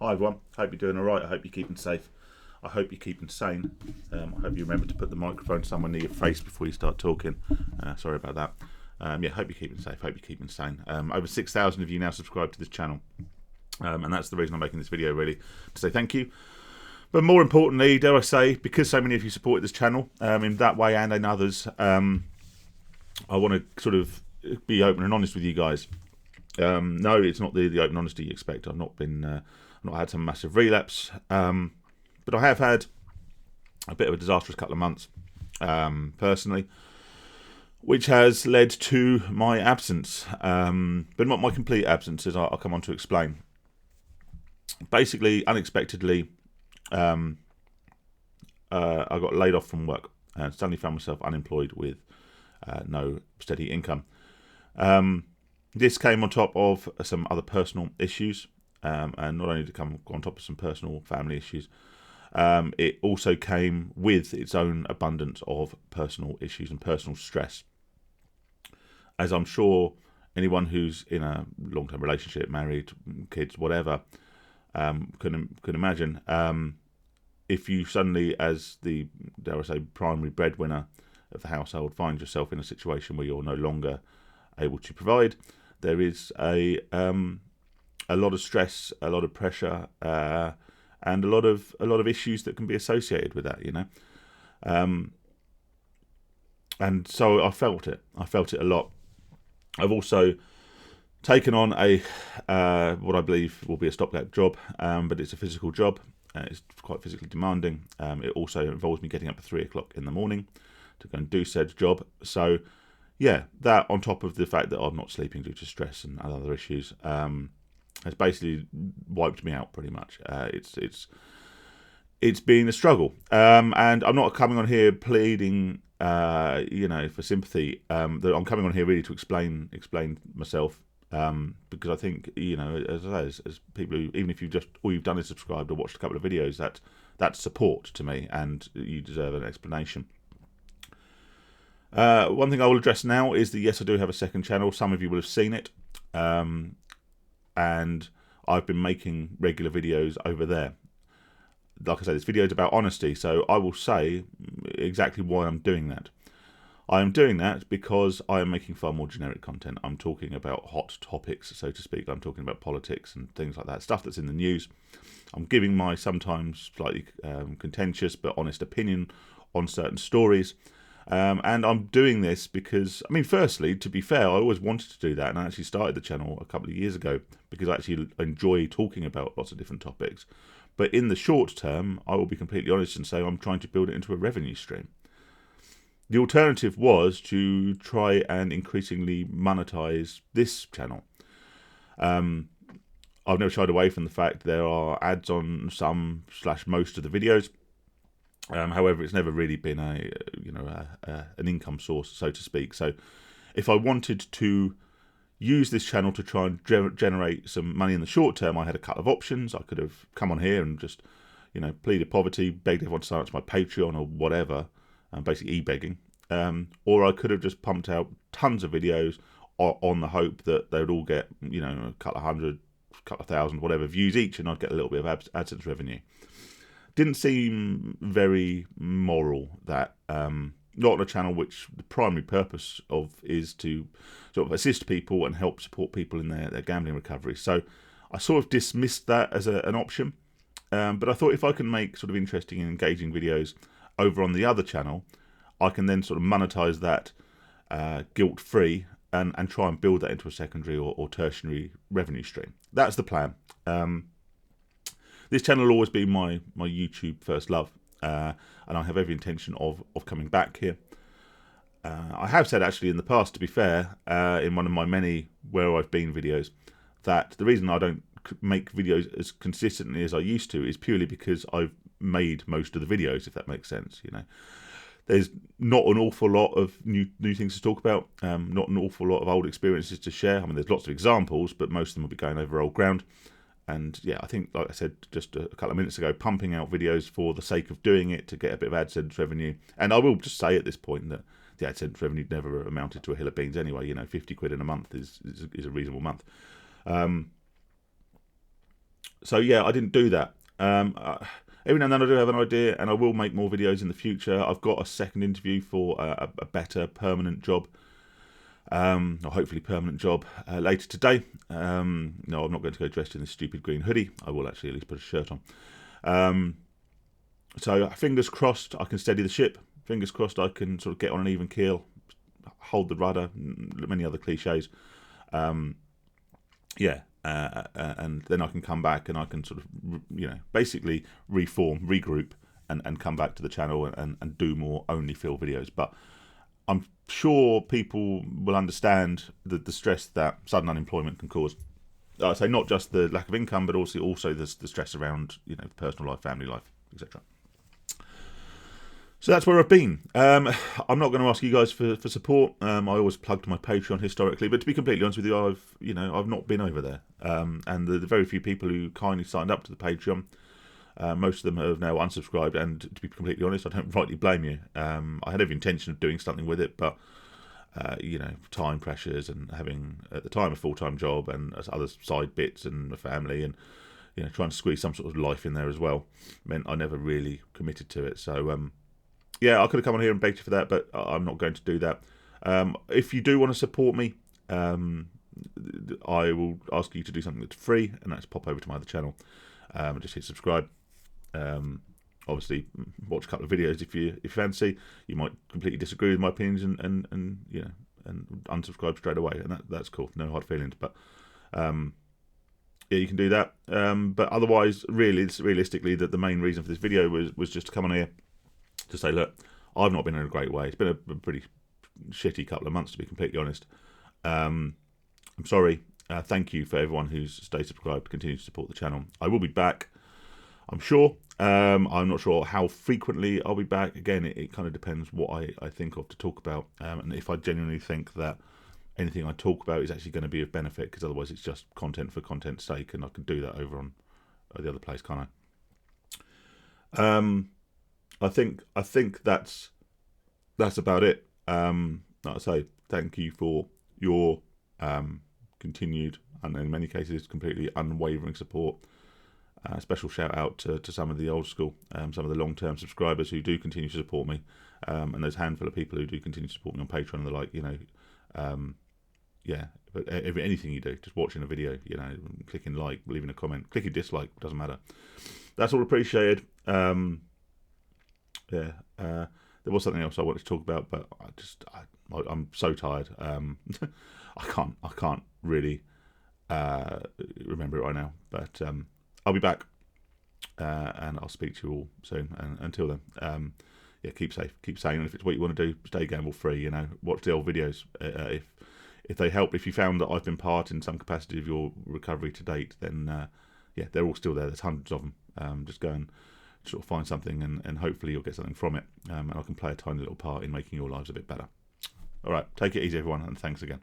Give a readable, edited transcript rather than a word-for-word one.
Hi everyone, hope you're doing alright, I hope you're keeping safe, I hope you're keeping sane. I hope you remember to put the microphone somewhere near your face before you start talking. Sorry about that. Hope you're keeping safe, hope you're keeping sane. Over 6,000 of you now subscribe to this channel, and that's the reason I'm making this video, really, to say thank you. But more importantly, dare I say, because so many of you supported this channel in that way and in others, I want to sort of be open and honest with you guys. No, it's not the open honesty you expect. I've not had some massive relapse, but I have had a bit of a disastrous couple of months personally, which has led to my absence, but not my complete absence, as I'll come on to explain. Basically, unexpectedly, I got laid off from work and suddenly found myself unemployed with no steady income. This came on top of some other personal issues, and not only did it come on top of some personal family issues, it also came with its own abundance of personal issues and personal stress. As I'm sure anyone who's in a long-term relationship, married, kids, whatever, can imagine, if you suddenly, as the, dare I say, primary breadwinner of the household, find yourself in a situation where you're no longer able to provide, there is a lot of stress, a lot of pressure, and a lot of issues that can be associated with that, you know. And so I felt it a lot. I've also taken on a what I believe will be a stopgap job, but it's a physical job. It's quite physically demanding. It also involves me getting up at 3 o'clock in the morning to go and do said job. So yeah, that on top of the fact that I'm not sleeping due to stress and other issues, has basically wiped me out pretty much. It's been a struggle, and I'm not coming on here pleading, for sympathy. I'm coming on here really to explain myself, because I think, as people who, even if all you've done is subscribed or watched a couple of videos, that's support to me, and you deserve an explanation. One thing I will address now is that yes, I do have a second channel. Some of you will have seen it, and I've been making regular videos over there. Like I said, this video is about honesty, so I will say exactly why I'm doing that. I am doing that because I am making far more generic content. I'm talking about hot topics, so to speak. I'm talking about politics and things like that, stuff that's in the news. I'm giving my sometimes slightly contentious but honest opinion on certain stories. And I'm doing this because, firstly, to be fair, I always wanted to do that, and I actually started the channel a couple of years ago because I actually enjoy talking about lots of different topics. But in the short term, I will be completely honest and say I'm trying to build it into a revenue stream. The alternative was to try and increasingly monetize this channel. I've never shied away from the fact there are ads on some/most of the videos. However, it's never really been an income source, so to speak. So if I wanted to use this channel to try and generate some money in the short term, I had a couple of options. I could have come on here and just, pleaded poverty, begged everyone to sign up to my Patreon or whatever, basically e-begging. Or I could have just pumped out tons of videos on the hope that they would all get, a couple of hundred, couple of thousand, whatever views each, and I'd get a little bit of AdSense revenue. Didn't seem very moral, that not on a channel which the primary purpose of is to sort of assist people and help support people in their gambling recovery. So I sort of dismissed that as an option, but I thought if I can make sort of interesting and engaging videos over on the other channel, I can then sort of monetize that guilt-free and try and build that into a secondary or tertiary revenue stream. That's the plan. This channel will always be my YouTube first love, and I have every intention of coming back here. I have said actually in the past, to be fair, in one of my many Where I've Been videos, that the reason I don't make videos as consistently as I used to is purely because I've made most of the videos, if that makes sense. There's not an awful lot of new things to talk about, not an awful lot of old experiences to share. There's lots of examples, but most of them will be going over old ground. And yeah, I think, like I said just a couple of minutes ago, pumping out videos for the sake of doing it to get a bit of AdSense revenue. And I will just say at this point that the AdSense revenue never amounted to a hill of beans anyway. 50 quid in a month is a reasonable month. So yeah, I didn't do that. Every now and then I do have an idea, and I will make more videos in the future. I've got a second interview for a better permanent job, or hopefully permanent job, later today. No, I'm not going to go dressed in this stupid green hoodie. I will actually at least put a shirt on. So fingers crossed I can steady the ship. Fingers crossed I can sort of get on an even keel, hold the rudder, many other cliches. And then I can come back and I can sort of, basically reform, regroup, and come back to the channel and do more only Phil videos. But I'm sure people will understand the stress that sudden unemployment can cause. I say not just the lack of income, but also the stress around personal life, family life, etc. So that's where I've been. I'm not going to ask you guys for support. I always plugged my Patreon historically, but to be completely honest with you, I've not been over there. And the very few people who kindly signed up to the Patreon, most of them have now unsubscribed. And to be completely honest, I don't rightly blame you. I had every intention of doing something with it, but time pressures and having at the time a full-time job and other side bits and a family and trying to squeeze some sort of life in there as well meant I never really committed to it. So yeah, I could have come on here and begged you for that, but I'm not going to do that. If you do want to support me, I will ask you to do something that's free, and that's pop over to my other channel. Just hit subscribe. Obviously, watch a couple of videos if you fancy. You might completely disagree with my opinions and unsubscribe straight away, and that's cool. No hard feelings, but yeah, you can do that. But otherwise, realistically, that the main reason for this video was just to come on here to say, look, I've not been in a great way. It's been a pretty shitty couple of months, to be completely honest. I'm sorry. Thank you for everyone who's stayed subscribed, continue to support the channel. I will be back, I'm sure. I'm not sure how frequently I'll be back. Again, it kind of depends what I think of to talk about, and if I genuinely think that anything I talk about is actually going to be of benefit, because otherwise it's just content for content's sake, and I can do that over on the other place, can't I? I think that's about it. Like I say, thank you for your continued and in many cases completely unwavering support. Special shout out to some of the old school, some of the long-term subscribers who do continue to support me, and there's a handful of people who do continue to support me on Patreon and the like. Yeah, but anything you do, just watching a video, clicking like, leaving a comment, clicking dislike, doesn't matter. That's all appreciated. Yeah, there was something else I wanted to talk about, but I'm so tired. I can't really remember it right now. But I'll be back, and I'll speak to you all soon. And until then, yeah, keep safe, keep sane. And if it's what you want to do, stay gamble free. Watch the old videos. If they help, if you found that I've been part in some capacity of your recovery to date, then yeah, they're all still there. There's hundreds of them. Just go and sort of find something, and hopefully you'll get something from it, and I can play a tiny little part in making your lives a bit better. All right, take it easy, everyone, and thanks again.